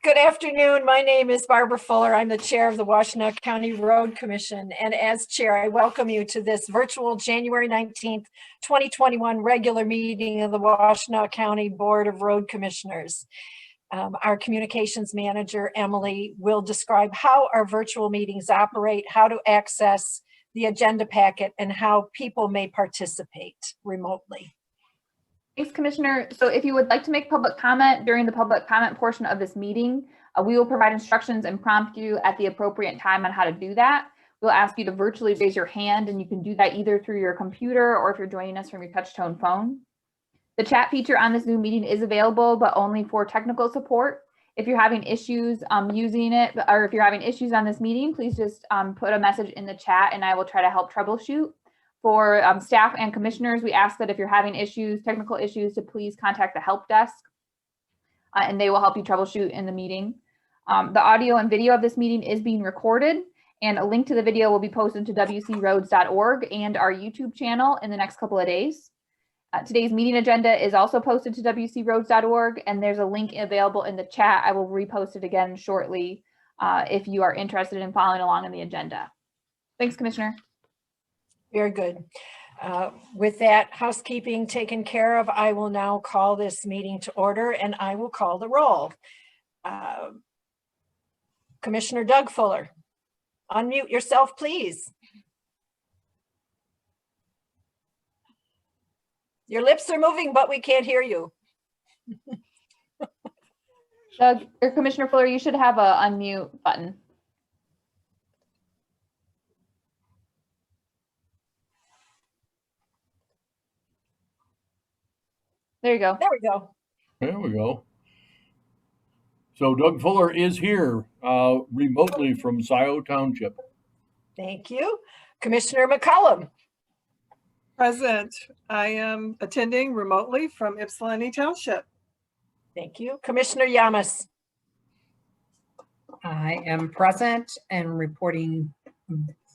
Good afternoon. My name is Barbara Fuller. I'm the chair of the Washtenaw County Road Commission. And as chair, I welcome you to this virtual January 19th, 2021 regular meeting of the Washtenaw County Board of Road Commissioners. Our communications manager, Emily, will describe how our virtual meetings operate, how to access the agenda packet, and how people may participate remotely. Thanks, Commissioner. So if you would like to make public comment during the public comment portion of this meeting, we will provide instructions and prompt you at the appropriate time on how to do that. We'll ask you to virtually raise your hand, and you can do that either through your computer or if you're joining us from your touch-tone phone. The chat feature on this Zoom meeting is available, but only for technical support. If you're having issues using it, or if you're having issues on this meeting, please just put a message in the chat and I will try to help troubleshoot. For staff and commissioners, we ask that if you're having issues, technical issues, to please contact the help desk and they will help you troubleshoot in the meeting. The audio and video of this meeting is being recorded, and a link to the video will be posted to wcroads.org and our YouTube channel in the next couple of days. Today's meeting agenda is also posted to wcroads.org, and there's a link available in the chat. I will repost it again shortly if you are interested in following along in the agenda. Thanks, Commissioner. Very good. With that housekeeping taken care of, I will now call this meeting to order and I will call the roll. Commissioner Doug Fuller, unmute yourself, please. Your lips are moving, but we can't hear you. Doug, or Commissioner Fuller, you should have a unmute button. There you go. There we go. There we go. So Doug Fuller is here remotely from Scioto Township. Thank you. Commissioner McCollum. Present. I am attending remotely from Ypsilanti Township. Thank you. Commissioner Yamas. I am present and reporting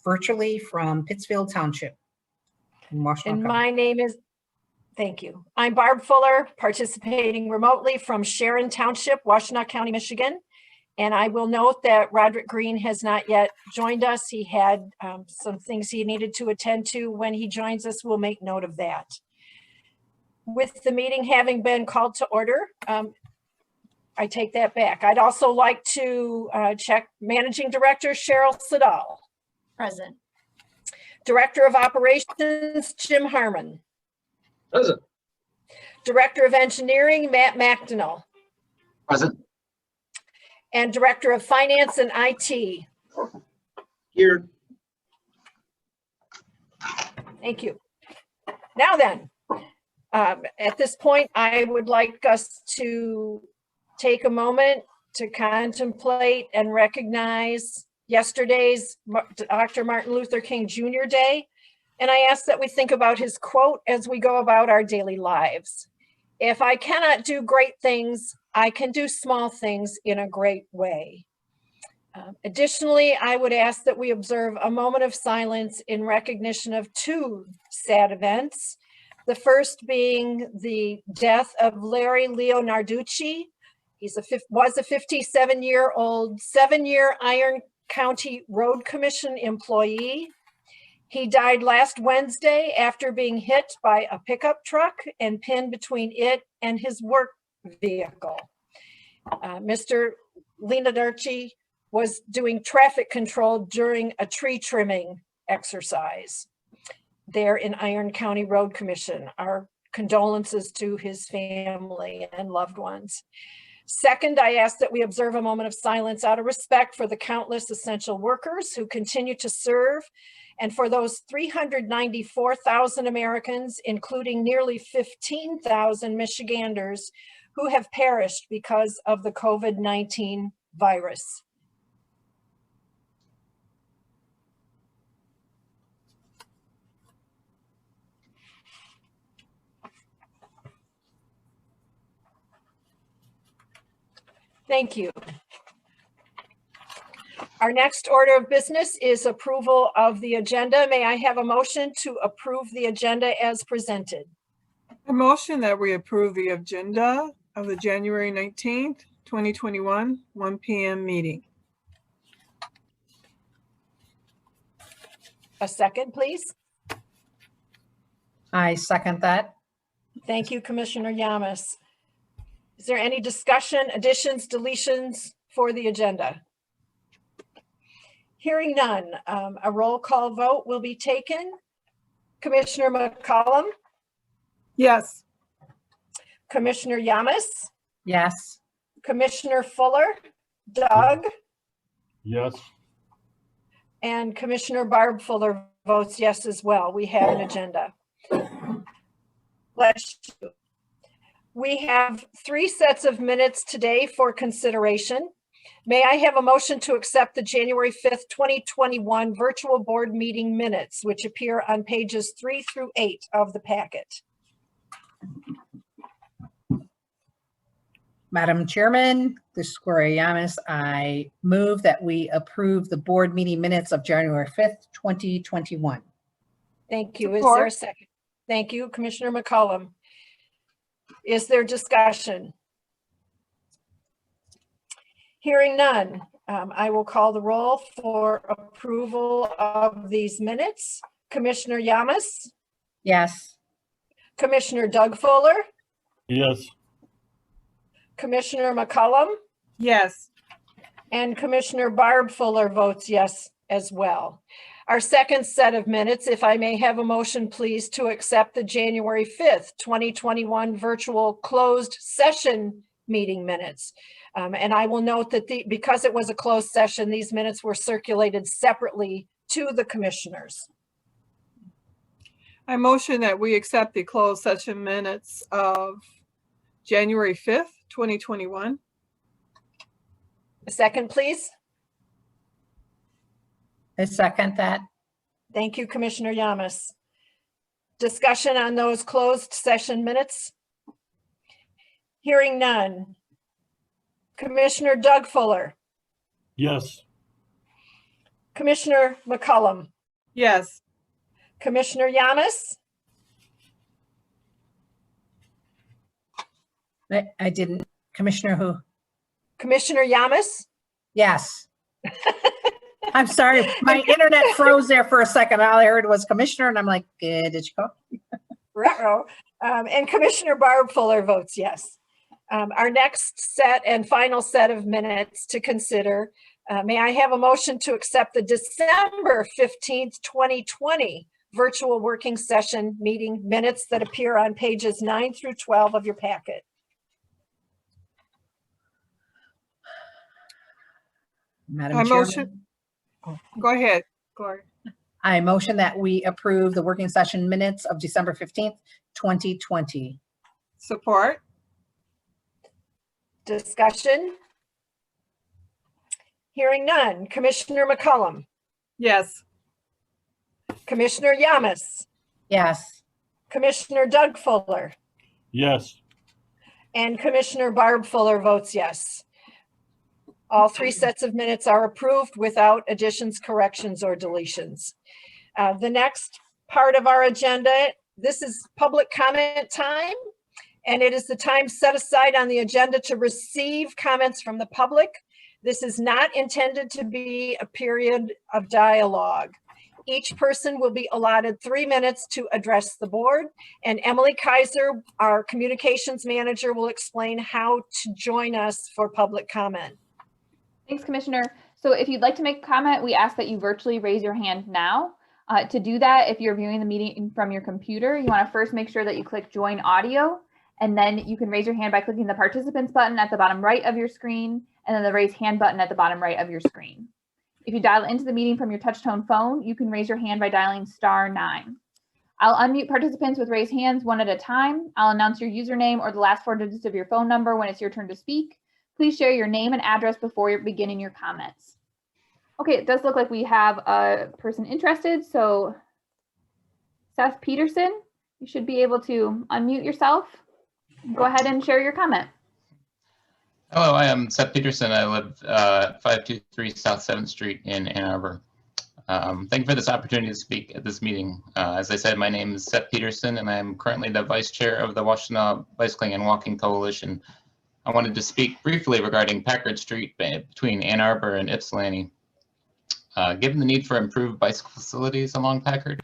virtually from Pittsfield Township. And my name is, thank you. I'm Barb Fuller, participating remotely from Sharon Township, Washtenaw County, Michigan. And I will note that Roderick Green has not yet joined us. He had some things he needed to attend to. When he joins us, we'll make note of that. With the meeting having been called to order, I take that back. I'd also like to check Managing Director Cheryl Siddall. Present. Director of Operations Jim Harmon. Present. Director of Engineering Matt McDonnell. Present. And Director of Finance and IT. Here. Thank you. Now then, at this point, I would like us to take a moment to contemplate and recognize yesterday's Dr. Martin Luther King Jr. Day. And I ask that we think about his quote as we go about our daily lives. If I cannot do great things, I can do small things in a great way. Additionally, I would ask that we observe a moment of silence in recognition of two sad events. The first being the death of Larry Leonarducci. He was a 57-year-old, 7-year Iron County Road Commission employee. He died last Wednesday after being hit by a pickup truck and pinned between it and his work vehicle. Mr. Leonarducci was doing traffic control during a tree trimming exercise there in Iron County Road Commission. Our condolences to his family and loved ones. Second, I ask that we observe a moment of silence out of respect for the countless essential workers who continue to serve, and for those 394,000 Americans, including nearly 15,000 Michiganders, who have perished because of the COVID-19 virus. Thank you. Our next order of business is approval of the agenda. May I have a motion to approve the agenda as presented? A motion that we approve the agenda of the January 19th, 2021, 1 p.m. meeting. A second, please. I second that. Thank you, Commissioner Yamas. Is there any discussion, additions, deletions for the agenda? Hearing none, a roll call vote will be taken. Commissioner McCollum, Yes. Commissioner Yamas, Yes. Commissioner Fuller, Doug, Yes. and Commissioner Barb Fuller votes yes as well. We have an agenda. Bless you. We have 3 sets of minutes today for consideration. May I have a motion to accept the January 5th, 2021 virtual board meeting minutes, which appear on pages 3 through 8 of the packet? Madam Chairman, this is Gloria Yamas. I move that we approve the board meeting minutes of January 5th, 2021. Thank you. Is there a Support. second? Thank you, Commissioner McCollum. Is there discussion? Hearing none, I will call the roll for approval of these minutes. Commissioner Yamas, Yes. Commissioner Doug Fuller, Yes. Commissioner McCollum, Yes. and Commissioner Barb Fuller votes yes as well. Our second set of minutes, if I may have a motion, please, to accept the January 5th, 2021 virtual closed session meeting minutes. And I will note that because it was a closed session, these minutes were circulated separately to the commissioners. I motion that we accept the closed session minutes of January 5th, 2021. A second, please. I second that. Thank you, Commissioner Yamas. Discussion on those closed session minutes? Hearing none. Commissioner Doug Fuller, Yes. Commissioner McCollum, Yes. Commissioner Yamas, I didn't. Commissioner who? Commissioner Yamas, Yes. I'm sorry. My internet froze there for a second. All I heard was Commissioner and I'm like, did you go? ruh-roh, and Commissioner Barb Fuller votes yes. Our next set and final set of minutes to consider. May I have a motion to accept the December 15th, 2020 virtual working session meeting minutes that appear on pages 9 through 12 of your packet? Madam I Chairman, motion. Go ahead, Gloria. I motion that we approve the working session minutes of December 15th, 2020. Support. Discussion? Hearing none. Commissioner McCollum, Yes. Commissioner Yamas, Yes. Commissioner Doug Fuller, Yes. and Commissioner Barb Fuller votes yes. All 3 sets of minutes are approved without additions, corrections, or deletions. The next part of our agenda, this is public comment time, and it is the time set aside on the agenda to receive comments from the public. This is not intended to be a period of dialogue. Each person will be allotted 3 minutes to address the board, and Emily Kaiser, our communications manager, will explain how to join us for public comment. Thanks, Commissioner. So if you'd like to make a comment, we ask that you virtually raise your hand now. To do that, if you're viewing the meeting from your computer, you want to first make sure that you click Join Audio, and then you can raise your hand by clicking the Participants button at the bottom right of your screen, and then the Raise Hand button at the bottom right of your screen. If you dial into the meeting from your touch-tone phone, you can raise your hand by dialing *9. I'll unmute participants with raised hands one at a time. I'll announce your username or the last 4 digits of your phone number when it's your turn to speak. Please share your name and address before you're beginning your comments. Okay, it does look like we have a person interested. So Seth Peterson, you should be able to unmute yourself. Go ahead and share your comment. Hello, I am Seth Peterson. I live 523 South 7th Street in Ann Arbor. Thank you for this opportunity to speak at this meeting. As I said, my name is Seth Peterson, and I am currently the Vice Chair of the Washtenaw Bicycling and Walking Coalition. I wanted to speak briefly regarding Packard Street between Ann Arbor and Ypsilanti. Given the need for improved bicycle facilities along Packard,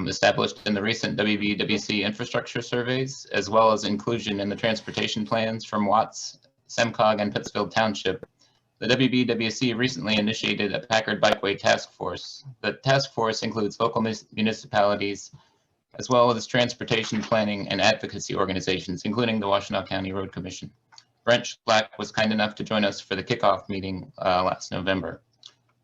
established in the recent WBWC infrastructure surveys, as well as inclusion in the transportation plans from Watts, Semcog, and Pittsfield Township, the WBWC recently initiated a Packard Bikeway Task Force. The task force includes local municipalities, as well as transportation planning and advocacy organizations, including the Washtenaw County Road Commission. Brent Schlack was kind enough to join us for the kickoff meeting last November.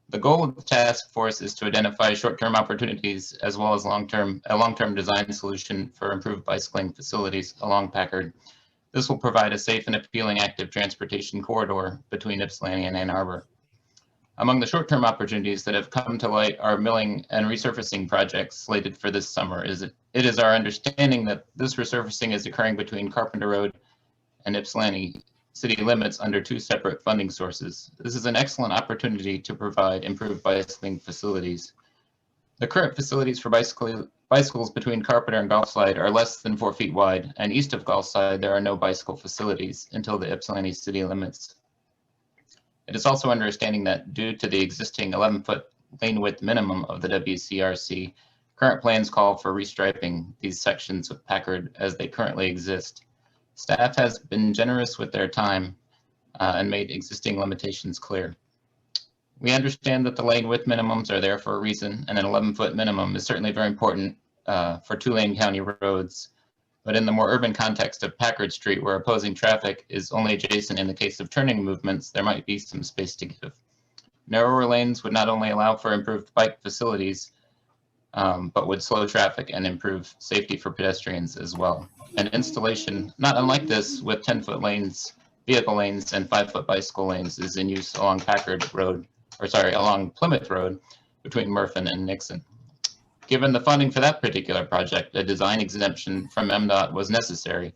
The goal of the task force is to identify short-term opportunities as well as a long-term design solution for improved bicycling facilities along Packard. This will provide a safe and appealing active transportation corridor between Ypsilanti and Ann Arbor. Among the short-term opportunities that have come to light are milling and resurfacing projects slated for this summer. It is our understanding that this resurfacing is occurring between Carpenter Road and Ypsilanti city limits under two separate funding sources. This is an excellent opportunity to provide improved bicycling facilities. The current facilities for bicycles between Carpenter and Gulfside are less than 4 feet wide, and east of Gulfside there are no bicycle facilities until the Ypsilanti city limits. It is also understanding that due to the existing 11-foot lane width minimum of the WCRC, current plans call for restriping these sections of Packard as they currently exist. Staff has been generous with their time and made existing limitations clear. We understand that the lane width minimums are there for a reason, and an 11-foot minimum is certainly very important for two-lane county roads. But in the more urban context of Packard Street, where opposing traffic is only adjacent in the case of turning movements, there might be some space to give. Narrower lanes would not only allow for improved bike facilities, but would slow traffic and improve safety for pedestrians as well. An installation not unlike this with 10-foot lanes, vehicle lanes, and 5-foot bicycle lanes is in use along along Plymouth Road between Murphin and Nixon. Given the funding for that particular project, a design exemption from MDOT was necessary.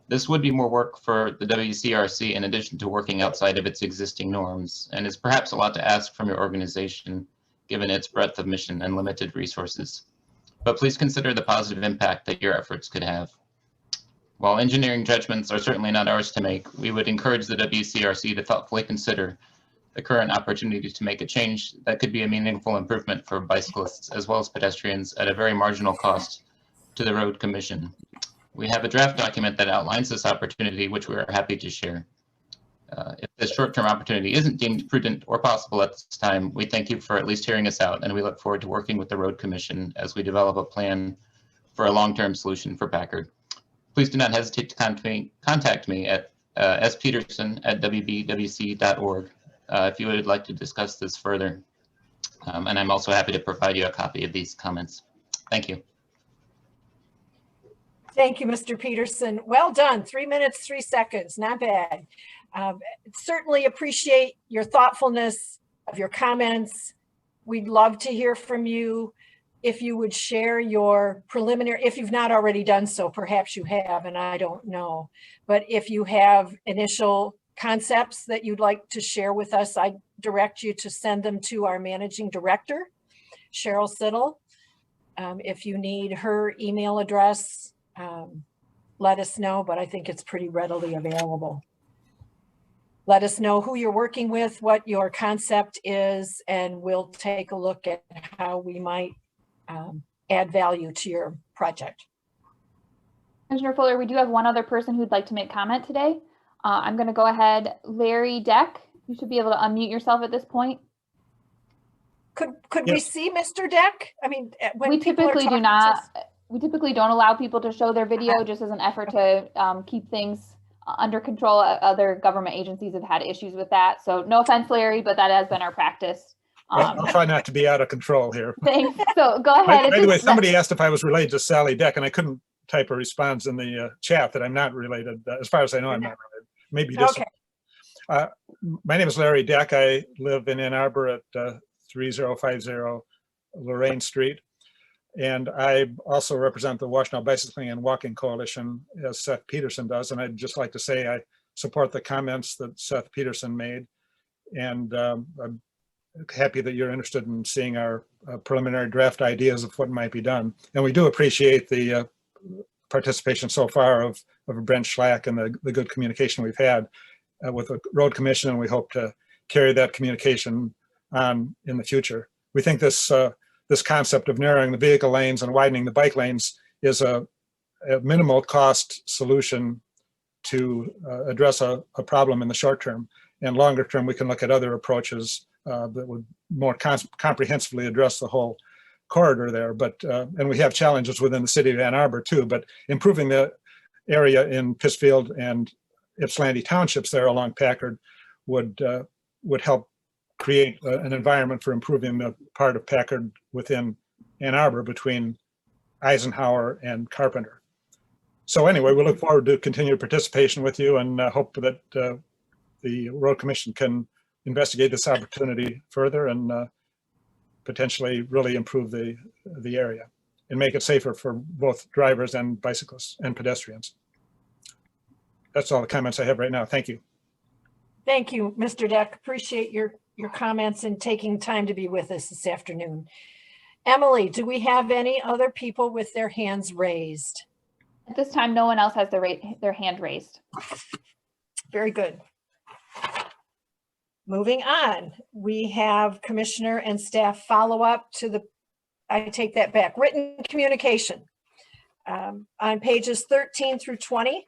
This would be more work for the WCRC in addition to working outside of its existing norms, and is perhaps a lot to ask from your organization given its breadth of mission and limited resources. But please consider the positive impact that your efforts could have. While engineering judgments are certainly not ours to make, we would encourage the WCRC to thoughtfully consider the current opportunity to make a change that could be a meaningful improvement for bicyclists as well as pedestrians at a very marginal cost to the Road Commission. We have a draft document that outlines this opportunity, which we are happy to share. If this short-term opportunity isn't deemed prudent or possible at this time, we thank you for at least hearing us out, and we look forward to working with the Road Commission as we develop a plan for a long-term solution for Packard. Please do not hesitate to contact me at speterson@wbwc.org if you would like to discuss this further. And I'm also happy to provide you a copy of these comments. Thank you. Thank you, Mr. Peterson. Well done. 3 minutes, 3 seconds. Not bad. Certainly appreciate your thoughtfulness of your comments. We'd love to hear from you. If you would share your preliminary, if you've not already done so, perhaps you have, and I don't know. But if you have initial concepts that you'd like to share with us, I direct you to send them to our managing director, Cheryl Siddle. If you need her email address, let us know, but I think it's pretty readily available. Let us know who you're working with, what your concept is, and we'll take a look at how we might add value to your project. Commissioner Fuller, we do have one other person who'd like to make comment today. I'm going to go ahead. Larry Deck, you should be able to unmute yourself at this point. Could we see Mr. Deck? I mean, when We people are typically do talking not. to- We typically don't allow people to show their video just as an effort to keep things under control. Other government agencies have had issues with that. So no offense, Larry, but that has been our practice. I'll try not to be out of control here. Thanks. So go ahead. By the way, somebody asked if I was related to Sally Deck, and I couldn't type a response in the chat that I'm not related. As far as I know, I'm not related. Maybe this. Okay. My name is Larry Deck. I live in Ann Arbor at 3050 Lorraine Street. And I also represent the Washtenaw Bicycling and Walking Coalition, as Seth Peterson does. And I'd just like to say I support the comments that Seth Peterson made. And I'm happy that you're interested in seeing our preliminary draft ideas of what might be done. And we do appreciate the participation so far of Brent Schlack and the good communication we've had with the road commission, and we hope to carry that communication on in the future. We think this concept of narrowing the vehicle lanes and widening the bike lanes is a minimal cost solution to address a problem in the short term. And longer term, we can look at other approaches that would more comprehensively address the whole corridor there. But and we have challenges within the city of Ann Arbor too, but improving the area in Pittsfield and Ypsilanti townships there along Packard would help create an environment for improving the part of Packard within Ann Arbor between Eisenhower and Carpenter. So anyway, we look forward to continued participation with you, and hope that the Road Commission can investigate this opportunity further and potentially really improve the area and make it safer for both drivers and bicyclists and pedestrians. That's all the comments I have right now. Thank you. Thank you, Mr. Deck. Appreciate your comments and taking time to be with us this afternoon. Emily, do we have any other people with their hands raised? At this time, no one else has their hand raised. Very good. Moving on, we have commissioner and staff follow-up to the, I take that back, written communication. On pages 13 through 20,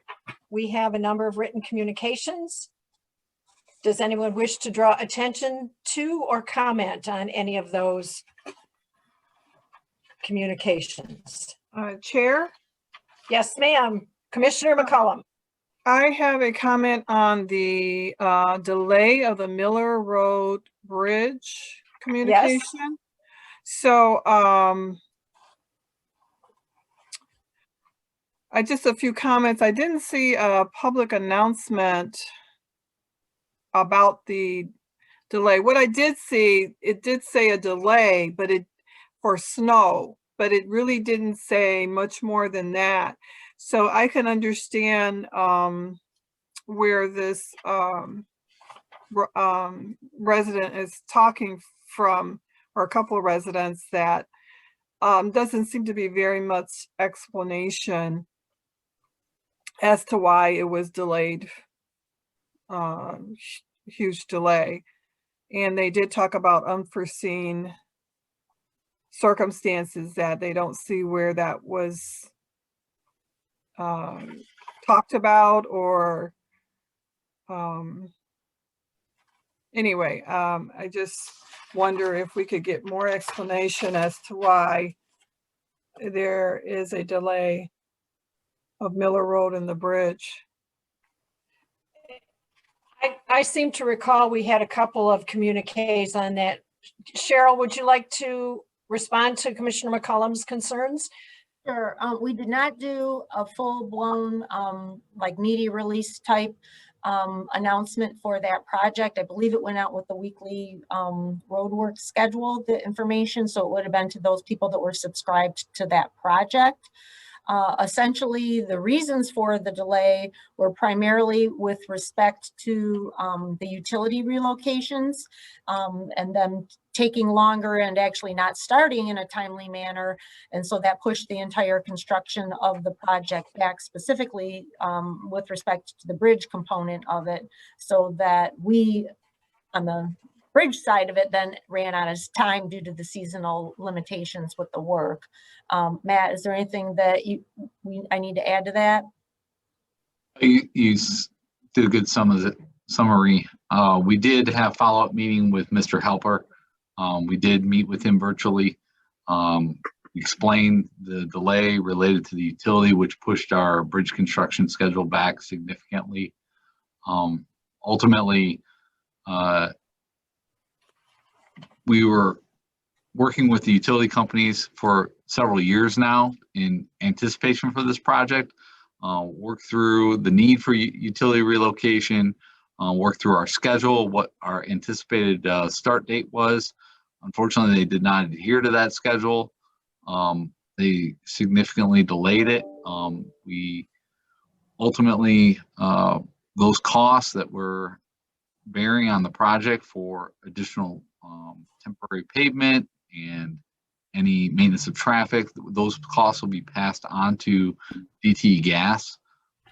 we have a number of written communications. Does anyone wish to draw attention to or comment on any of those communications? Chair, Yes, ma'am. Commissioner McCollum. I have a comment on the delay of the Miller Road Bridge communication. So just a few comments. I didn't see a public announcement about the delay. What I did see, it did say a delay, but for snow, but it really didn't say much more than that. So I can understand where this resident is talking from, or a couple of residents, that doesn't seem to be very much explanation as to why it was delayed, huge delay. And they did talk about unforeseen circumstances that they don't see where that was talked about, or anyway, I just wonder if we could get more explanation as to why there is a delay of Miller Road and the bridge. I seem to recall we had a couple of communiques on that. Cheryl, would you like to respond to Commissioner McCollum's concerns? Sure. We did not do a full-blown like media release type announcement for that project. I believe it went out with the weekly roadwork schedule, the information, so it would have been to those people that were subscribed to that project. Essentially, the reasons for the delay were primarily with respect to the utility relocations and them taking longer and actually not starting in a timely manner. And so that pushed the entire construction of the project back, specifically with respect to the bridge component of it, so that we, on the bridge side of it, then ran out of time due to the seasonal limitations with the work. Matt, is there anything that I need to add to that? You did a good summary. We did have follow-up meeting with Mr. Helper. We did meet with him virtually, explained the delay related to the utility, which pushed our bridge construction schedule back significantly. Ultimately, we were working with the utility companies for several years now in anticipation for this project, work through the need for utility relocation, work through our schedule, what our anticipated start date was. Unfortunately, they did not adhere to that schedule. They significantly delayed it. We ultimately, those costs that were bearing on the project for additional temporary pavement and any maintenance of traffic. Those costs will be passed on to DTE Gas.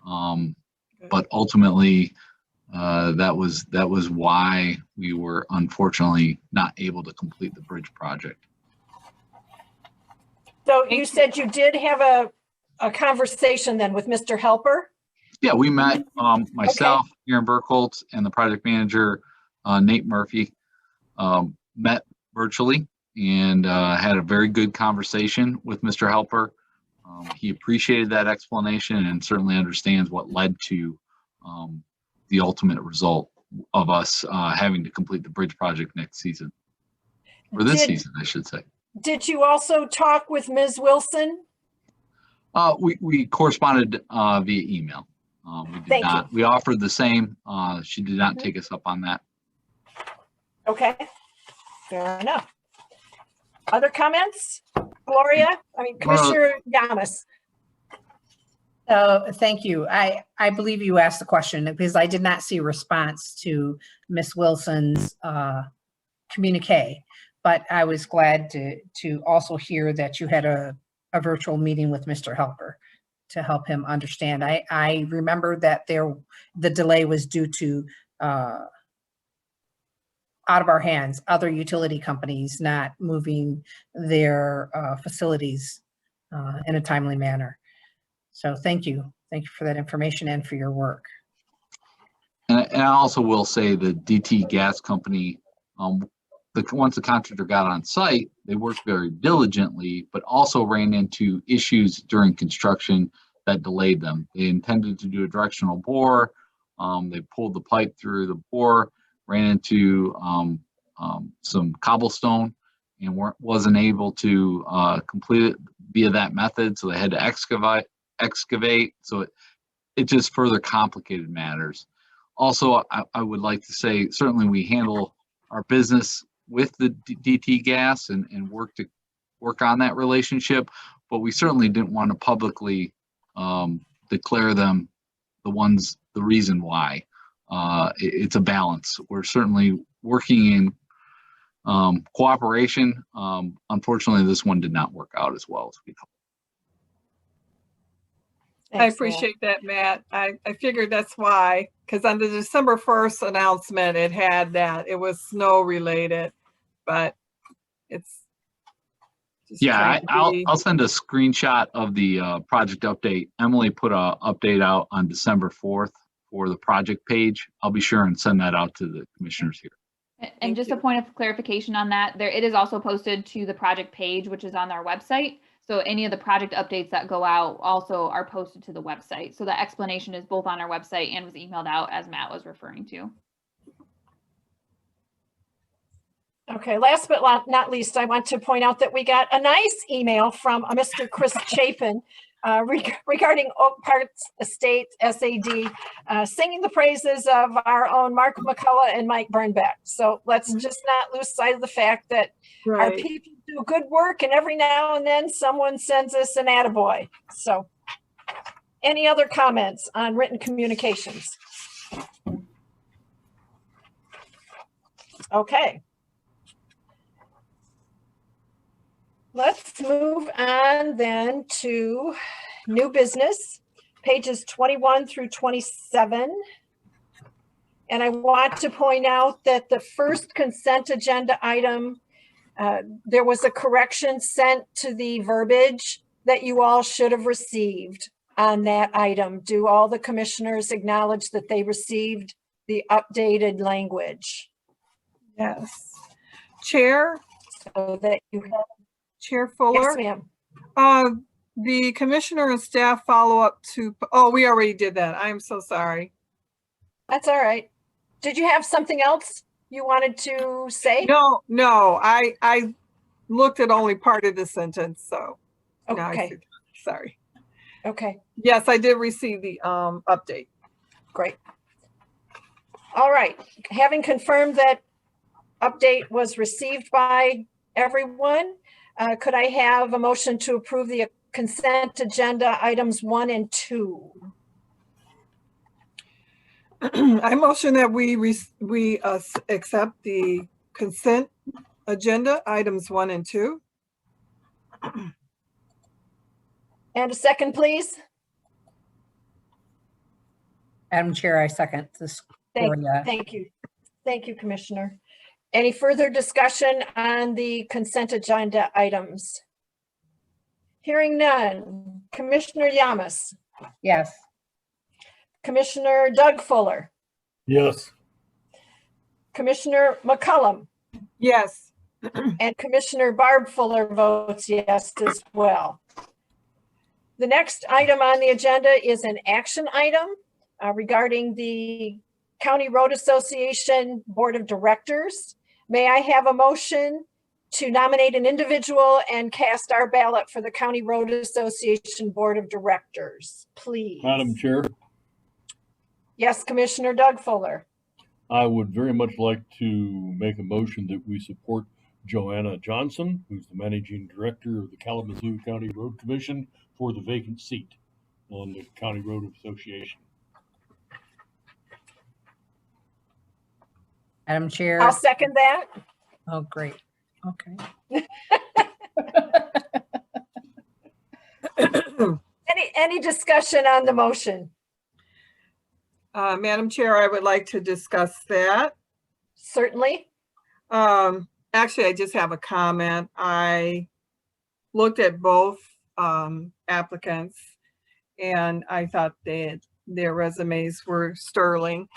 But ultimately, that was why we were unfortunately not able to complete the bridge project. So you said you did have a conversation then with Mr. Helper? Yeah, we met, myself, Aaron Burkholtz, and the project manager, Nate Murphy, met virtually and had a very good conversation with Mr. Helper. He appreciated that explanation and certainly understands what led to the ultimate result of us having to complete the bridge project next season, or this season, I should say. Did you also talk with Ms. Wilson? We corresponded via email. We did not. We offered the same. She did not take us up on that. Okay, fair enough. Other comments? Gloria, Commissioner Yamas. Thank you. I believe you asked the question because I did not see a response to Ms. Wilson's communique, but I was glad to also hear that you had a virtual meeting with Mr. Helper to help him understand. I remember that the delay was due to out of our hands, other utility companies not moving their facilities in a timely manner. So thank you. Thank you for that information and for your work. And I also will say the DT Gas Company, once the contractor got on site, they worked very diligently, but also ran into issues during construction that delayed them. They intended to do a directional bore. They pulled the pipe through the bore, ran into some cobblestone and wasn't able to complete it via that method. So they had to excavate. So it just further complicated matters. Also, I would like to say, certainly we handle our business with the DT Gas and work on that relationship, but we certainly didn't want to publicly declare them the reason why. It's a balance. We're certainly working in cooperation. Unfortunately, this one did not work out as well as we hoped. I appreciate that, Matt. I figured that's why, because on the December 1st announcement, it had that it was snow related, but it's just I'll send a screenshot of the project update. Emily put a update out on December 4th for the project page. I'll be sure and send that out to the commissioners here. And just a point of clarification on that, it is also posted to the project page, which is on our website. So any of the project updates that go out also are posted to the website. So the explanation is both on our website and was emailed out as Matt was referring to. Okay, last but not least, I want to point out that we got a nice email from Mr. Chris Chapin regarding Oak Parks Estate SAD, singing the praises of our own Mark McCullough and Mike Burnbeck. So let's just not lose sight of the fact that our people do good work, and every now and then someone sends us an attaboy. So any other comments on written communications? Okay. Let's move on then to new business, pages 21 through 27. And I want to point out that the first consent agenda item, there was a correction sent to the verbiage that you all should have received on that item. Do all the commissioners acknowledge that they received the updated language? Yes. Chair? So that you have. Chair Fuller? Yes, ma'am. The commissioner and staff follow up to, oh, we already did that. I'm so sorry. That's all right. Did you have something else you wanted to say? No, I looked at only part of the sentence, so. Okay. Sorry. Okay. Yes, I did receive the update. Great. All right. Having confirmed that update was received by everyone, could I have a motion to approve the consent agenda items 1 and 2? I motion that we accept the consent agenda items 1 and 2. And a second, please. Madam Chair, I second this. Gloria. Thank you. Thank you, Commissioner. Any further discussion on the consent agenda items? Hearing none. Commissioner Yamas, Yes. Commissioner Doug Fuller, Yes. Commissioner McCullum, Yes. and Commissioner Barb Fuller votes yes as well. The next item on the agenda is an action item regarding the County Road Association Board of Directors. May I have a motion to nominate an individual and cast our ballot for the County Road Association Board of Directors, please? Madam Chair, Yes, Commissioner Doug Fuller. I would very much like to make a motion that we support Joanna Johnson, who's the Managing Director of the Kalamazoo County Road Commission, for the vacant seat on the County Road Association. Madam Chair. I'll second that. Oh, great. Okay. Any discussion on the motion? Madam Chair, I would like to discuss that. Certainly. Actually, I just have a comment. I looked at both applicants and I thought their resumes were sterling.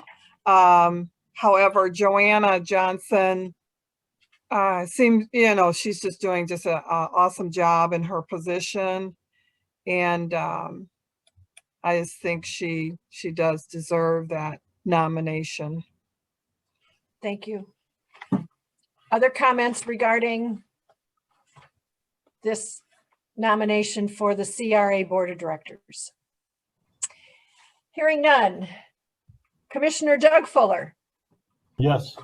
However, Joanna Johnson seems, she's just doing just an awesome job in her position. And I just think she does deserve that nomination. Thank you. Other comments regarding this nomination for the CRA Board of Directors? Hearing none. Commissioner Doug Fuller, Yes.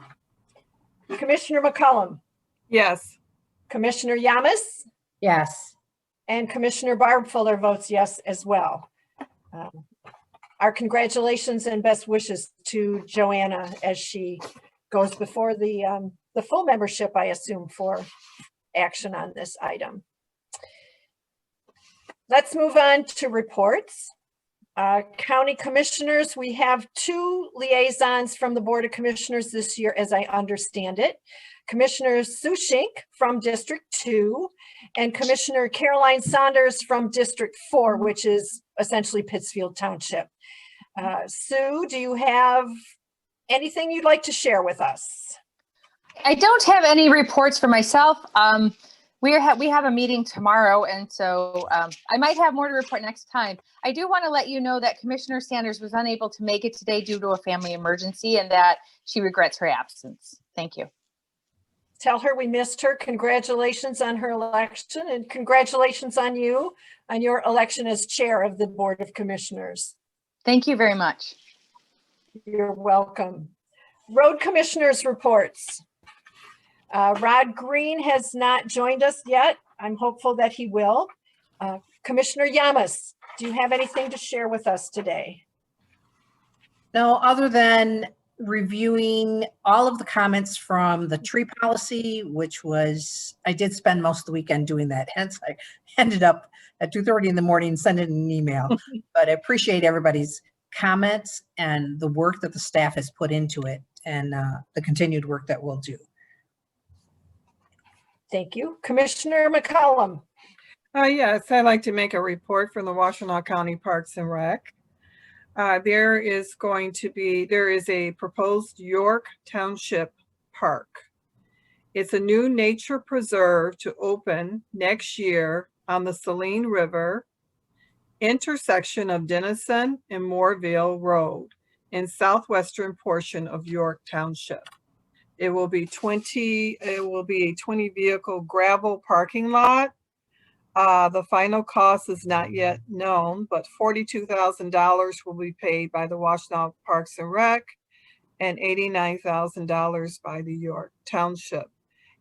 Commissioner McCullum, Yes. Commissioner Yamas, Yes. and Commissioner Barb Fuller votes yes as well. Our congratulations and best wishes to Joanna as she goes before the full membership, I assume, for action on this item. Let's move on to reports. County Commissioners, we have 2 liaisons from the Board of Commissioners this year, as I understand it. Commissioner Sushink from District 2 and Commissioner Caroline Saunders from District 4, which is essentially Pittsfield Township. Sue, do you have anything you'd like to share with us? I don't have any reports for myself. We have a meeting tomorrow, and so I might have more to report next time. I do want to let you know that Commissioner Sanders was unable to make it today due to a family emergency and that she regrets her absence. Thank you. Tell her we missed her. Congratulations on her election, and congratulations on you on your election as chair of the Board of Commissioners. Thank you very much. You're welcome. Road Commissioners reports. Rod Green has not joined us yet. I'm hopeful that he will. Commissioner Yamas, do you have anything to share with us today? No, other than reviewing all of the comments from the tree policy, which was, I did spend most of the weekend doing that. Hence, I ended up at 2:30 in the morning sending an email. But I appreciate everybody's comments and the work that the staff has put into it and the continued work that we'll do. Thank you. Commissioner McCollum. Yes, I'd like to make a report from the Washtenaw County Parks and Rec. There is a proposed York Township Park. It's a new nature preserve to open next year on the Saline River, intersection of Denison and Moorville Road in southwestern portion of York Township. It will be a 20 vehicle gravel parking lot. The final cost is not yet known, but $42,000 will be paid by the Washtenaw Parks and Rec and $89,000 by the York Township.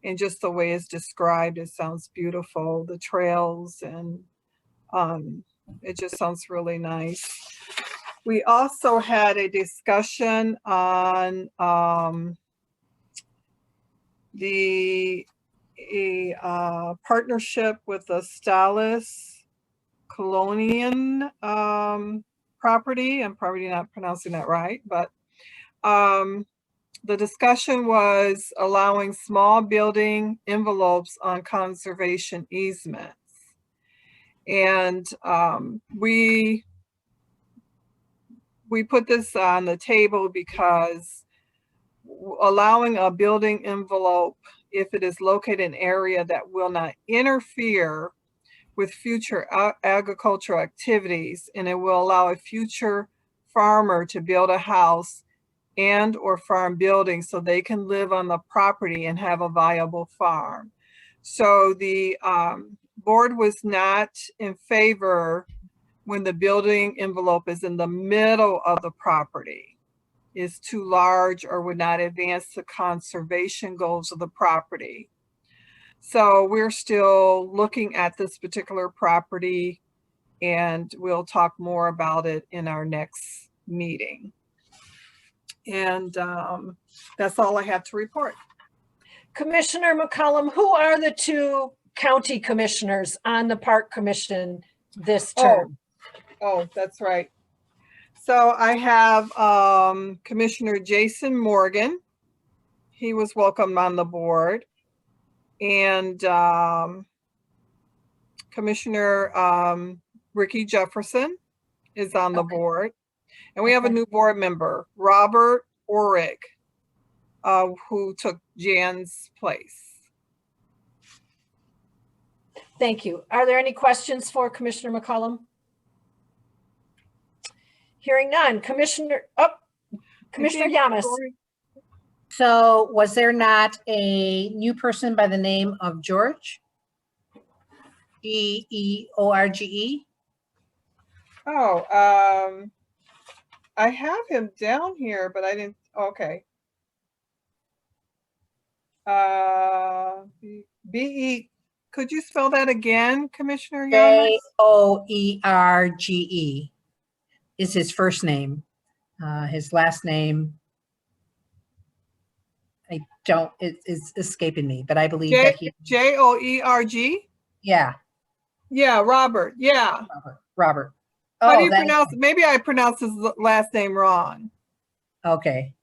And just the way it's described, it sounds beautiful, the trails, and it just sounds really nice. We also had a discussion on the a partnership with the Stalis Colonian property. I'm probably not pronouncing that right, but the discussion was allowing small building envelopes on conservation easements. And we put this on the table because allowing a building envelope, if it is located in an area that will not interfere with future agricultural activities, and it will allow a future farmer to build a house and or farm buildings so they can live on the property and have a viable farm. So the board was not in favor when the building envelope is in the middle of the property, is too large or would not advance the conservation goals of the property. So we're still looking at this particular property, and we'll talk more about it in our next meeting. And that's all I have to report. Commissioner McCollum, who are the two county commissioners on the Park Commission this term? Oh, that's right. So I have Commissioner Jason Morgan. He was welcomed on the board. And Commissioner Ricky Jefferson is on the board. And we have a new board member, Robert Orrick, who took Jan's place. Thank you. Are there any questions for Commissioner McCollum? Hearing none. Commissioner Yamas. So was there not a new person by the name of George? George? Oh, I have him down here, but I didn't, okay. B-E, could you spell that again, Commissioner Yamas? Joerge is his first name. His last name, it's escaping me, but I believe that he. Joerg? Yeah. Yeah, Robert, yeah. Robert. How do you pronounce it? Maybe I pronounced his last name wrong. Okay.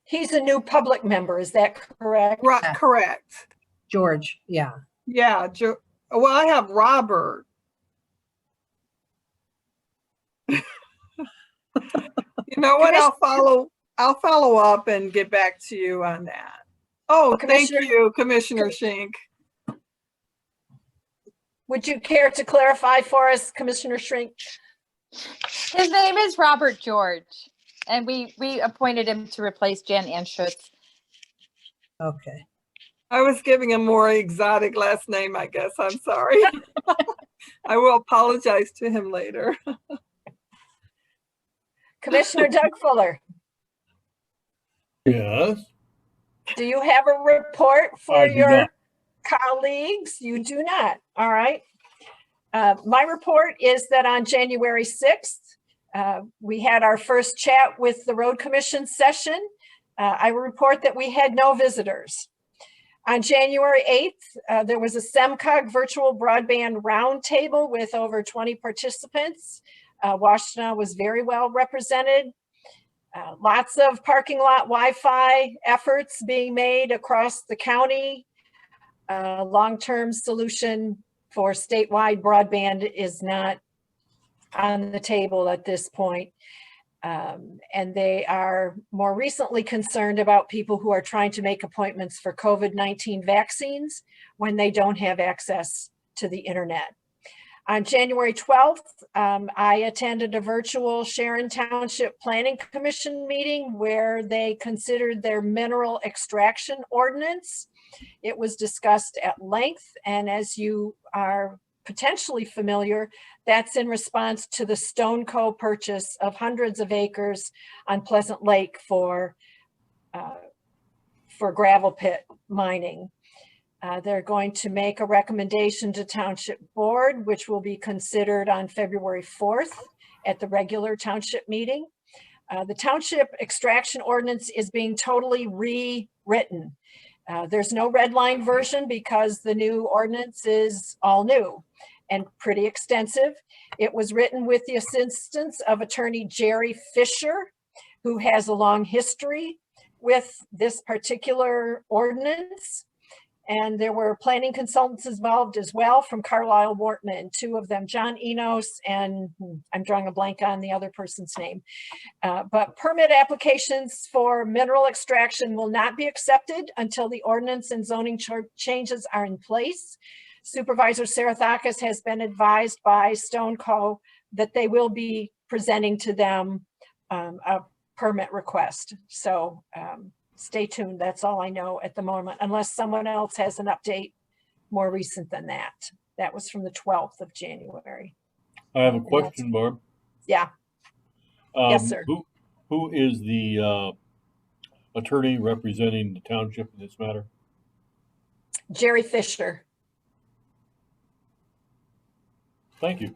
He's a new public member, is that correct? Right, correct. George, yeah. Yeah, well, I have Robert. You know what? I'll follow up and get back to you on that. Oh, thank you, Commissioner Schenk. Would you care to clarify for us, Commissioner Schenk? His name is Robert George, and we appointed him to replace Jan Anschutz. Okay. I was giving a more exotic last name, I guess. I'm sorry. I will apologize to him later. Commissioner Doug Fuller. Yes. Do you have a report for I do your not. colleagues? You do not. All right. My report is that on January 6th, we had our first chat with the Road Commission session. I report that we had no visitors. On January 8th, there was a SEMCOG virtual broadband roundtable with over 20 participants. Washtenaw was very well represented. Lots of parking lot Wi-Fi efforts being made across the county. Long-term solution for statewide broadband is not on the table at this point. And they are more recently concerned about people who are trying to make appointments for COVID-19 vaccines when they don't have access to the internet. On January 12th, I attended a virtual Sharon Township Planning Commission meeting where they considered their mineral extraction ordinance. It was discussed at length, and as you are potentially familiar, that's in response to the Stone Co. purchase of hundreds of acres on Pleasant Lake for gravel pit mining. They're going to make a recommendation to Township Board, which will be considered on February 4th at the regular Township meeting. The Township Extraction Ordinance is being totally rewritten. There's no red line version because the new ordinance is all new and pretty extensive. It was written with the assistance of attorney Jerry Fisher, who has a long history with this particular ordinance. And there were planning consultants involved as well from Carlisle Wortman, two of them, John Enos, and I'm drawing a blank on the other person's name. But permit applications for mineral extraction will not be accepted until the ordinance and zoning changes are in place. Supervisor Sarathakis has been advised by Stone Co. that they will be presenting to them a permit request. So stay tuned. That's all I know at the moment, unless someone else has an update more recent than that. That was from the 12th of January. I have a question, Barb. Yeah. Yes, sir. Who is the attorney representing the township in this matter? Jerry Fisher. Thank you.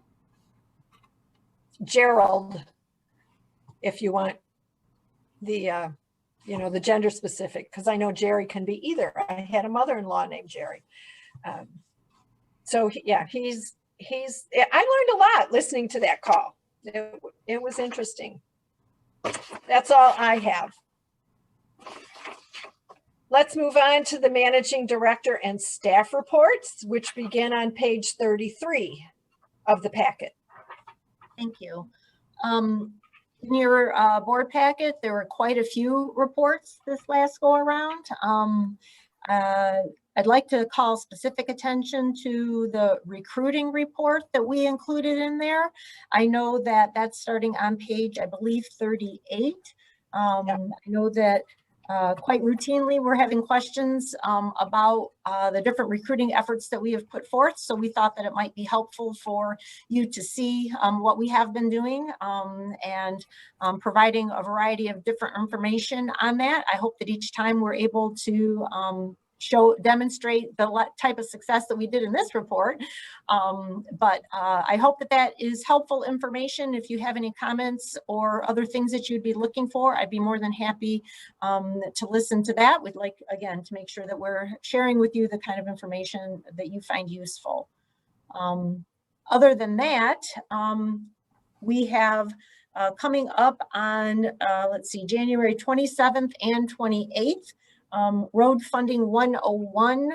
Gerald, if you want the, the gender specific, because I know Jerry can be either. I had a mother-in-law named Jerry. So yeah, he's, I learned a lot listening to that call. It was interesting. That's all I have. Let's move on to the managing director and staff reports, which begin on page 33 of the packet. Thank you. In your board packet, there were quite a few reports this last go around. I'd like to call specific attention to the recruiting report that we included in there. I know that that's starting on page, I believe, 38. I know that quite routinely we're having questions about the different recruiting efforts that we have put forth. So we thought that it might be helpful for you to see what we have been doing and providing a variety of different information on that. I hope that each time we're able to demonstrate the type of success that we did in this report. But I hope that that is helpful information. If you have any comments or other things that you'd be looking for, I'd be more than happy to listen to that. We'd like, again, to make sure that we're sharing with you the kind of information that you find useful. Other than that, we have coming up on, let's see, January 27th and 28th, Road Funding 101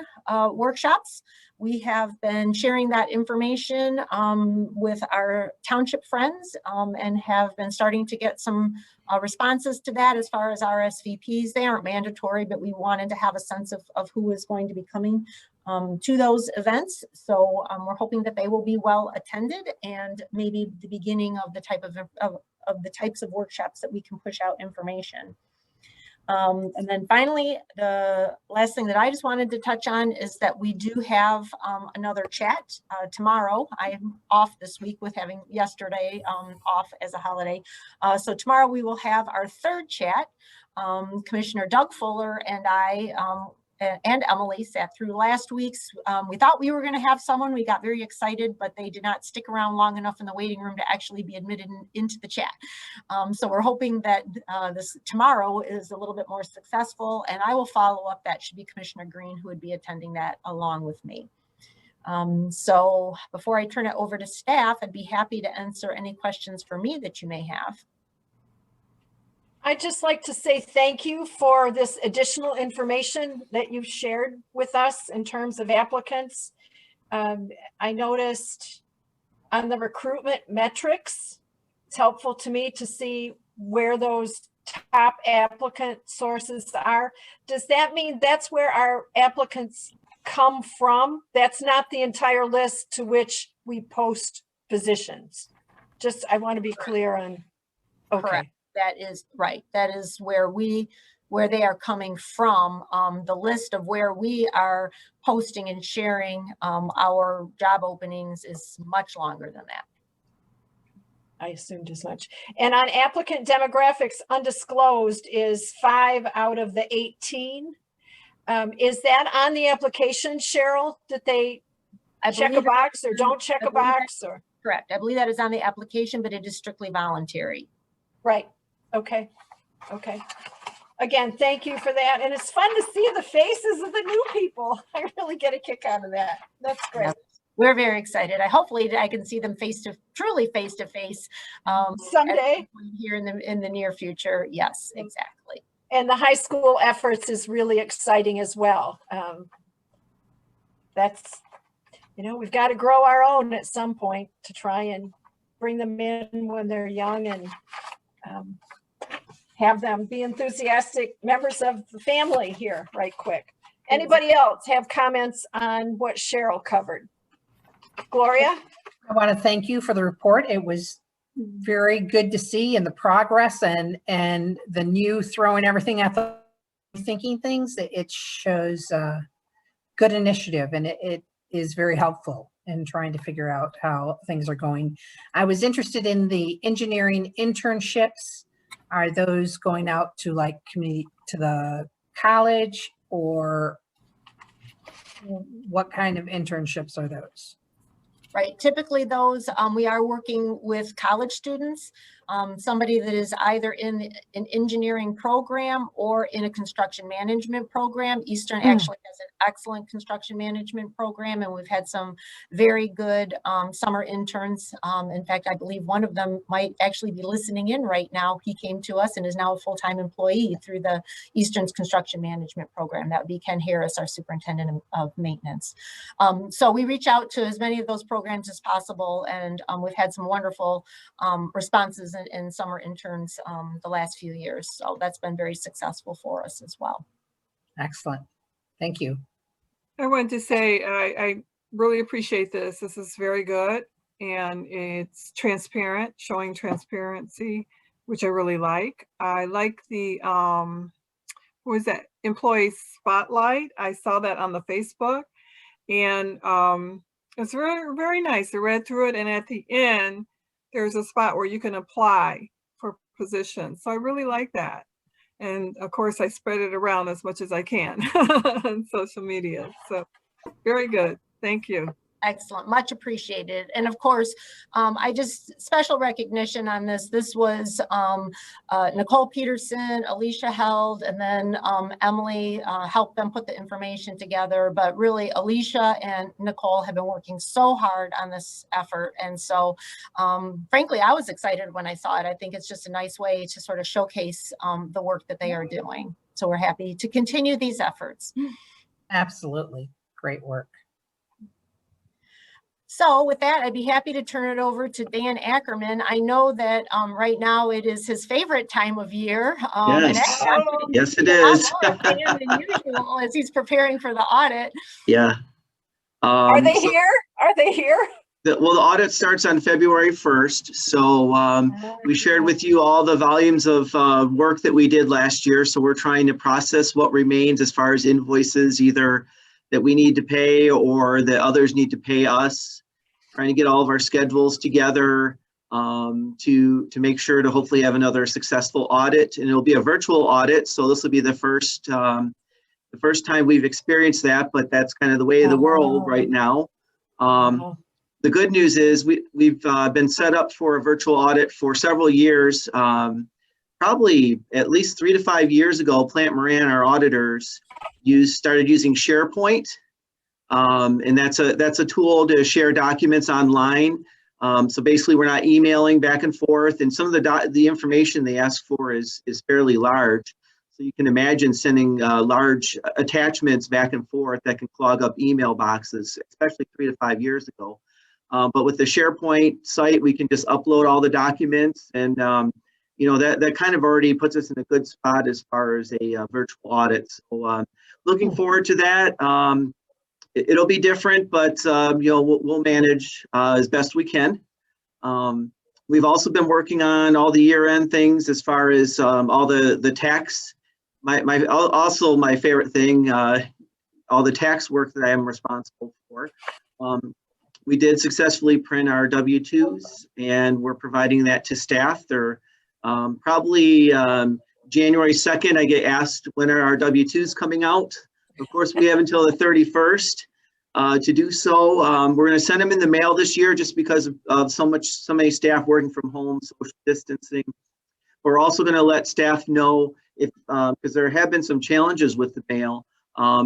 workshops. We have been sharing that information with our township friends and have been starting to get some responses to that as far as RSVPs. They aren't mandatory, but we wanted to have a sense of who is going to be coming to those events. So we're hoping that they will be well attended and maybe the beginning of the types of workshops that we can push out information. And then finally, the last thing that I just wanted to touch on is that we do have another chat tomorrow. I am off this week with having yesterday off as a holiday. So tomorrow we will have our third chat. Commissioner Doug Fuller and I and Emily sat through last week's. We thought we were going to have someone. We got very excited, but they did not stick around long enough in the waiting room to actually be admitted into the chat. So we're hoping that this tomorrow is a little bit more successful, and I will follow up. That should be Commissioner Green who would be attending that along with me. So before I turn it over to staff, I'd be happy to answer any questions for me that you may have. I'd just like to say thank you for this additional information that you've shared with us in terms of applicants. I noticed on the recruitment metrics, it's helpful to me to see where those top applicant sources are. Does that mean that's where our applicants come from? That's not the entire list to which we post positions. Just, I want to be clear on, okay. Correct. That is right. That is where they are coming from. The list of where we are posting and sharing our job openings is much longer than that. I assumed as much. And on applicant demographics, undisclosed is 5 out of the 18. Is that on the application, Cheryl? Did they check a box or don't check a box? Or correct. I believe that is on the application, but it is strictly voluntary. Right. Okay. Okay. again, thank you for that. And it's fun to see the faces of the new people. I really get a kick out of that. That's great. We're very excited. Hopefully I can see them truly face to face Someday here in the near future. Yes, exactly. And the high school efforts is really exciting as well. That's, we've got to grow our own at some point to try and bring them in when they're young and have them be enthusiastic members of the family here right quick. Anybody else have comments on what Cheryl covered? Gloria? I want to thank you for the report. It was very good to see, and the progress and the new throwing everything at the thinking things. It shows good initiative, and it is very helpful in trying to figure out how things are going. I was interested in the engineering internships. Are those going out to like community, to the college, or what kind of internships are those? Right. Typically those, we are working with college students, somebody that is either in an engineering program or in a construction management program. Eastern actually has an excellent construction management program, and we've had some very good summer interns. In fact, I believe one of them might actually be listening in right now. He came to us and is now a full-time employee through the Eastern's construction management program. That would be Ken Harris, our superintendent of maintenance. So we reach out to as many of those programs as possible, and we've had some wonderful responses in summer interns the last few years. So that's been very successful for us as well. Excellent. Thank you. I wanted to say I really appreciate this. This is very good, and it's transparent, showing transparency, which I really like. I like the what was that, employee spotlight. I saw that on the Facebook, and it's very, very nice. I read through it, and at the end there's a spot where you can apply for positions. So I really like that. And of course I spread it around as much as I can on social media. So very good. Thank you. Excellent, much appreciated. And of course, I just special recognition on this. This was Nicole Peterson, Alicia Held, and then Emily helped them put the information together. But really, Alicia and Nicole have been working so hard on this effort. And so, frankly, I was excited when I saw it. I think it's just a nice way to sort of showcase the work that they are doing. So we're happy to continue these efforts. Absolutely. Great work. So with that, I'd be happy to turn it over to Dan Ackerman. I know that right now it is his favorite time of year. Yes, yes it is. Dan than usual as he's preparing for the audit. Yeah. Are they here? Are they here? Well, the audit starts on February 1st. So we shared with you all the volumes of work that we did last year. So we're trying to process what remains as far as invoices, either that we need to pay or that others need to pay us. Trying to get all of our schedules together to make sure to hopefully have another successful audit. And it'll be a virtual audit. So this will be the first time we've experienced that, but that's kind of the way of the world right now. The good news is we've been set up for a virtual audit for several years. Probably at least 3 to 5 years ago, Plant Moran, our auditors, started using SharePoint, and that's a tool to share documents online. So basically, we're not emailing back and forth, and some of the information they ask for is fairly large. So you can imagine sending large attachments back and forth that can clog up email boxes, especially 3 to 5 years ago. But with the SharePoint site, we can just upload all the documents, and that kind of already puts us in a good spot as far as a virtual audit. So looking forward to that. It'll be different, but we'll manage as best we can. We've also been working on all the year-end things as far as all the tax. My favorite thing, all the tax work that I am responsible for. We did successfully print our W-2s, and we're providing that to staff. They're probably January 2nd, I get asked when are our W-2s coming out. Of course, we have until the 31st to do so. We're going to send them in the mail this year just because of so many staff working from home, social distancing. We're also going to let staff know if, because there have been some challenges with the mail.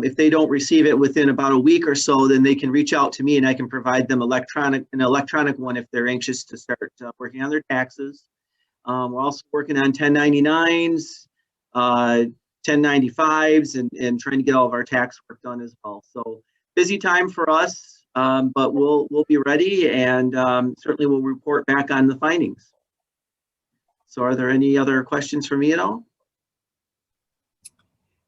If they don't receive it within about a week or so, then they can reach out to me and I can provide them an electronic one if they're anxious to start working on their taxes. We're also working on 1099s, 1095s, and trying to get all of our tax work done as well. So busy time for us, but we'll be ready, and certainly we'll report back on the findings. So are there any other questions for me at all?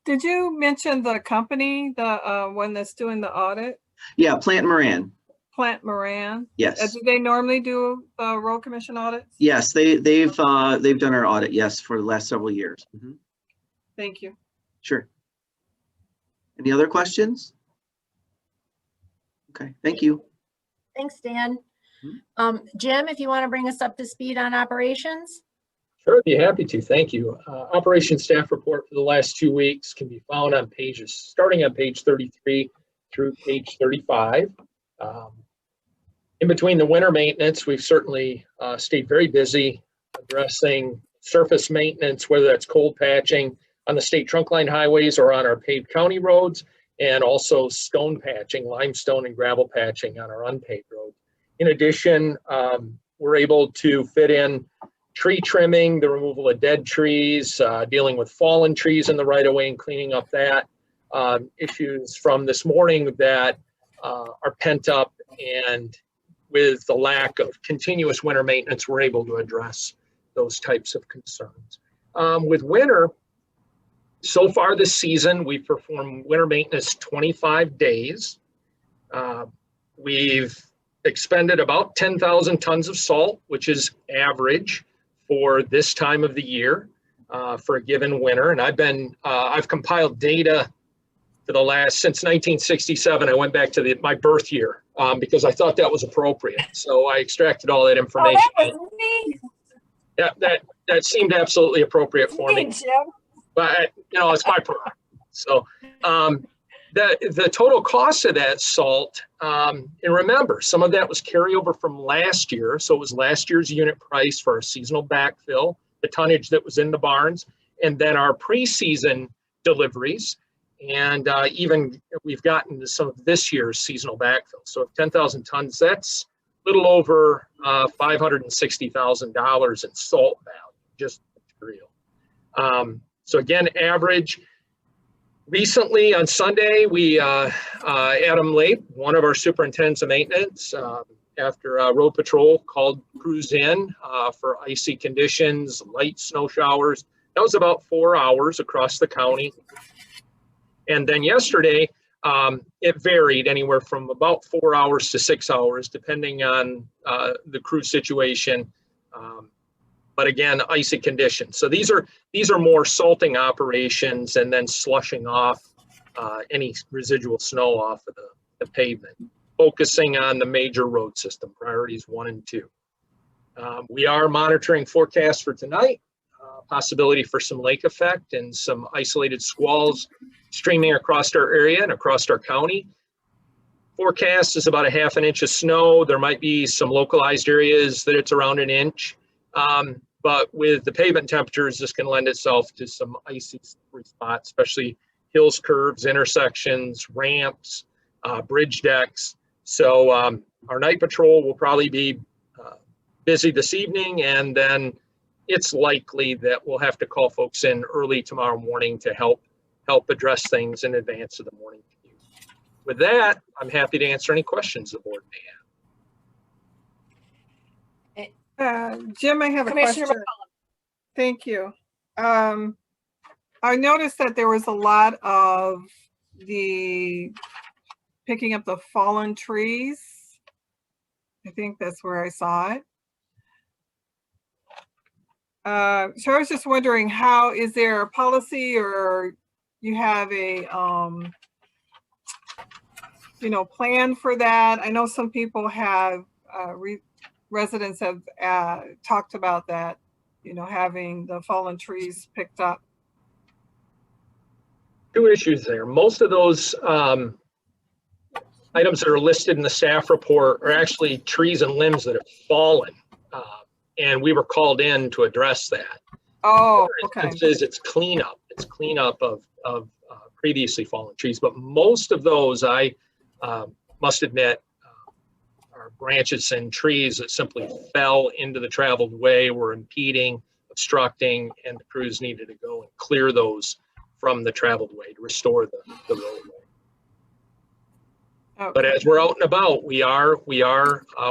Did you mention the company, the one that's doing the audit? Yeah, Plant Moran. Plant Moran? Yes. Do they normally do road commission audits? Yes, they've done our audit, yes, for the last several years. Mhm. Thank you. Sure. Any other questions? Okay, thank you. Thanks, Dan. Jim, if you want to bring us up to speed on operations? Sure, I'd be happy to. Thank you. Operations staff report for the last 2 weeks can be found on pages, starting on page 33 through page 35. In between the winter maintenance, we've certainly stayed very busy addressing surface maintenance, whether that's cold patching on the state trunk line highways or on our paved county roads, and also stone patching, limestone and gravel patching on our unpaved roads. In addition, we're able to fit in tree trimming, the removal of dead trees, dealing with fallen trees in the right of way and cleaning up that. Issues from this morning that are pent up, and with the lack of continuous winter maintenance, we're able to address those types of concerns. With winter, so far this season, we've performed winter maintenance 25 days. We've expended about 10,000 tons of salt, which is average for this time of the year for a given winter. And I've compiled data for the last, since 1967, I went back to my birth year because I thought that was appropriate. So I extracted all that information. Oh, that was me. Yeah, that seemed absolutely appropriate for me. Jim. But it's my product. So the total cost of that salt, and remember, some of that was carryover from last year. So it was last year's unit price for our seasonal backfill, the tonnage that was in the barns, and then our preseason deliveries. And even we've gotten to some of this year's seasonal backfill. So 10,000 tons, that's a little over $560,000 in salt value, just material. So again, average. Recently on Sunday, we Adam Lape, one of our superintendents of maintenance, after road patrol called crews in for icy conditions, light snow showers. That was about 4 hours across the county. And then yesterday, it varied anywhere from about 4 hours to 6 hours, depending on the crew situation. But again, icy conditions. So these are more salting operations and then slushing off any residual snow off of the pavement, focusing on the major road system, priorities 1 and 2. We are monitoring forecasts for tonight, possibility for some lake effect and some isolated squalls streaming across our area and across our county. Forecast is about 1/2 inch of snow. There might be some localized areas that it's around 1 inch. But with the pavement temperatures, this can lend itself to some icy spots, especially hills, curves, intersections, ramps, bridge decks. So our night patrol will probably be busy this evening, and then it's likely that we'll have to call folks in early tomorrow morning to help address things in advance of the morning commute. With that, I'm happy to answer any questions the board may have. Jim, I have a question. Thank you. I noticed that there was a lot of the picking up the fallen trees. I think that's where I saw it. So I was just wondering, how, is there a policy or you have a, plan for that? I know some people have, residents have talked about that, having the fallen trees picked up. 2 issues there. Most of those items that are listed in the staff report are actually trees and limbs that have fallen. And we were called in to address that. Oh, For okay. instances, it's cleanup. It's cleanup of previously fallen trees. But most of those, I must admit, are branches and trees that simply fell into the traveled way, were impeding, obstructing, and the crews needed to go and clear those from the traveled way to restore the roadway. Okay. But as we're out and about, we are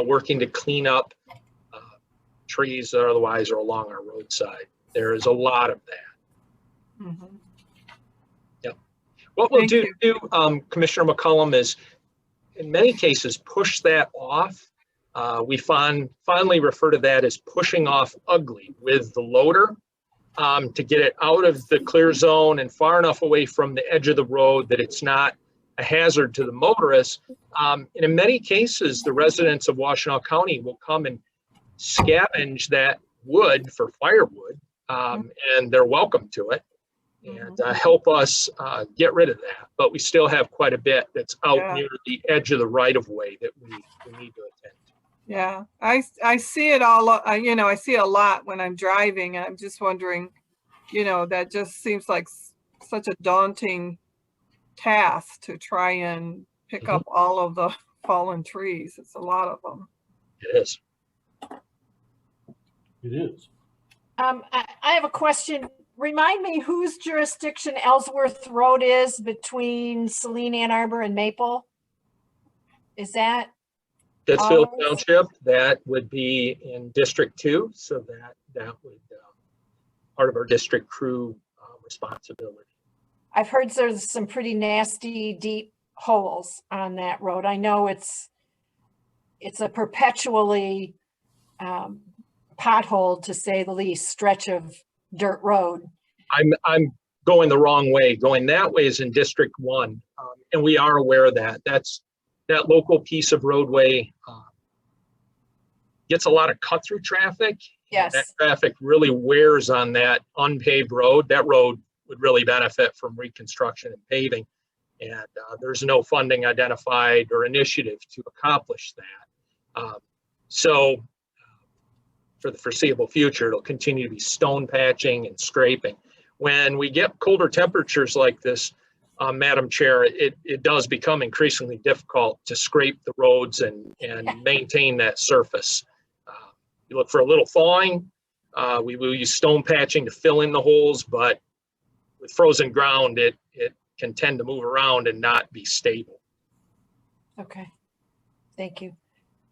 working to clean up trees that otherwise are along our roadside. There is a lot of that. Mhm. Yep. What we'll Thank do, Commissioner McCollum, is in many cases push that off. We finally refer to that as pushing off ugly with the loader to get it out of the clear zone and far enough away from the edge of the road that it's not a hazard to the motorist. And in many cases, the residents of Washtenaw County will come and scavenge that wood for firewood, and they're welcome to it, and help us get rid of that. But we still have quite a bit that's out near the edge of the right of way that we need to attend to. Yeah, I see it all, you know, I see a lot when I'm driving, and I'm just wondering, you know, that just seems like such a daunting task to try and pick up all of the fallen trees. It's a lot of them. It is. It is. I have a question. Remind me whose jurisdiction Ellsworth Road is between Saline, Ann Arbor, and Maple? Is that? Pittsfield ours? Township, that would be in District 2, so that would part of our district crew responsibility. I've heard there's some pretty nasty, deep holes on that road. I know it's a perpetually pothole, to say the least, stretch of dirt road. I'm going the wrong way. Going that way is in District 1, and we are aware of that. That local piece of roadway gets a lot of cut-through traffic. Yes. That traffic really wears on that unpaved road. That road would really benefit from reconstruction and paving, and there's no funding identified or initiative to accomplish that. So for the foreseeable future, it'll continue to be stone patching and scraping. When we get colder temperatures like this, Madam Chair, it does become increasingly difficult to scrape the roads and maintain that surface. You look for a little thawing. We will use stone patching to fill in the holes, but with frozen ground, it can tend to move around and not be stable. Okay, thank you.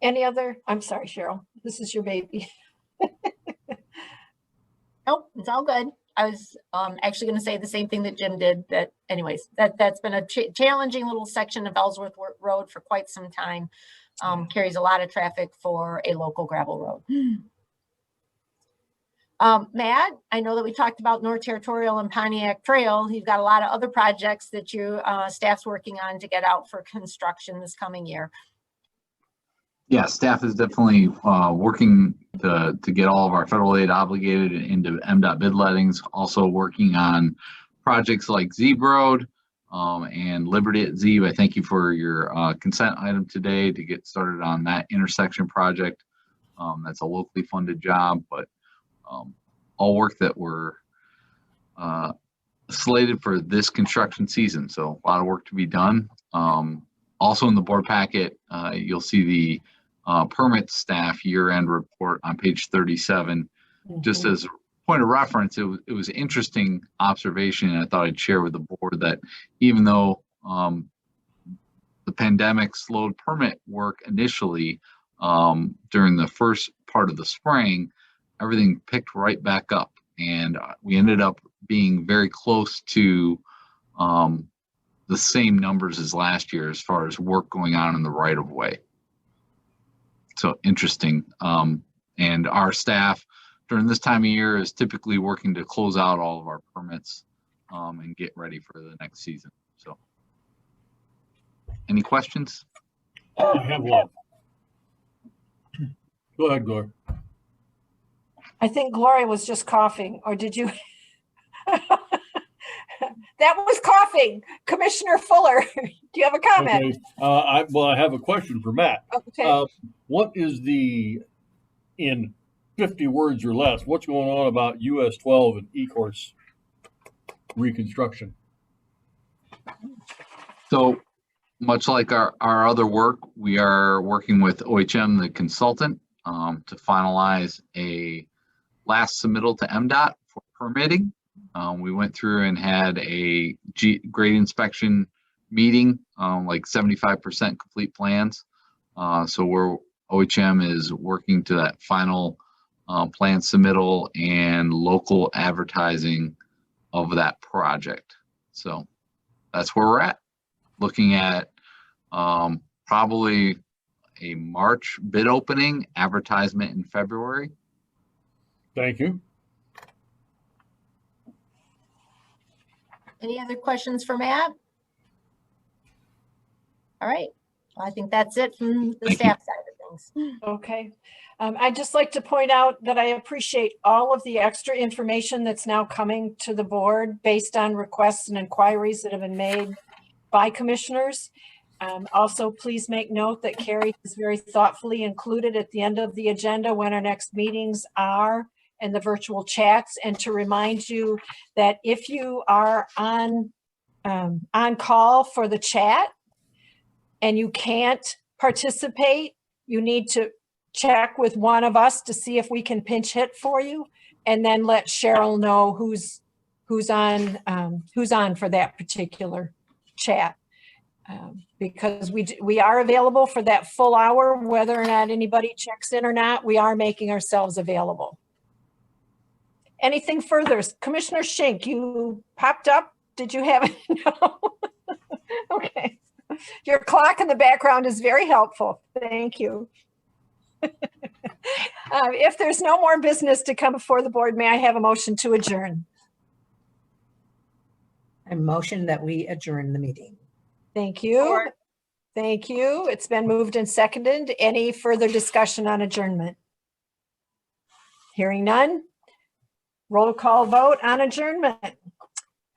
Any other? I'm sorry, Cheryl, this is your baby. Nope, it's all good. I was actually going to say the same thing that Jim did. That, anyways, that's been a challenging little section of Ellsworth Road for quite some time. Carries a lot of traffic for a local gravel road. Matt, I know that we talked about North Territorial and Pontiac Trail. You've got a lot of other projects that your staff's working on to get out for construction this coming year. Yeah, staff is definitely working to get all of our federal aid obligated into MDOT bid lettings. Also working on projects like Zeeb Road and Liberty at Zeeb. I thank you for your consent item today to get started on that intersection project. That's a locally funded job, but all work that were slated for this construction season. So a lot of work to be done. Also in the board packet, you'll see the permit staff year-end report on page 37. Just as a point of reference, it was interesting observation, and I thought I'd share with the board that even though the pandemic slowed permit work initially during the first part of the spring, everything picked right back up, and we ended up being very close to the same numbers as last year as far as work going on in the right of way. So interesting. And our staff during this time of year is typically working to close out all of our permits and get ready for the next season. So any questions? I have one. Go ahead, Gloria. I think Gloria was just coughing, or did you? That was coughing. Commissioner Fuller, do you have a comment? Okay. I have a question for Matt. Okay. What is in 50 words or less, what's going on about US 12 and E-course reconstruction? So much like our other work, we are working with OHM, the consultant, to finalize a last submittal to MDOT for permitting. We went through and had a grade inspection meeting, like 75% complete plans. So OHM is working to that final plan submittal and local advertising of that project. So that's where we're at. Looking at probably a March bid opening, advertisement in February. Thank you. Any other questions for Matt? All right, well, I think that's it from the Thank staff side of things. Okay. I'd just like to point out that I appreciate all of the extra information that's now coming to the board based on requests and inquiries that have been made by commissioners. Also, please make note that Carrie is very thoughtfully included at the end of the agenda when our next meetings are and the virtual chats, and to remind you that if you are on call for the chat and you can't participate, you need to check with one of us to see if we can pinch hit for you, and then let Cheryl know who's on for that particular chat. Because we are available for that full hour, whether or not anybody checks in or not, we are making ourselves available. Anything further? Commissioner Schenk, you popped up. Did you have it? No. Okay. Your clock in the background is very helpful. Thank you. If there's no more business to come before the board, may I have a motion to adjourn? I motion that we adjourn the meeting. Thank you. Thank you. It's been moved and seconded. Any further discussion on adjournment? Hearing none. Roll call vote on adjournment.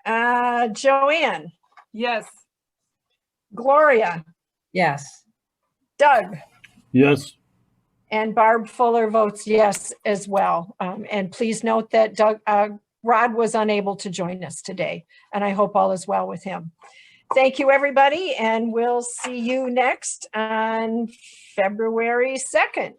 Joanne, Yes. Gloria, Yes. Doug, Yes. and Barb Fuller votes yes as well. And please note that Rod was unable to join us today, and I hope all is well with him. Thank you, everybody, and we'll see you next on February 2nd.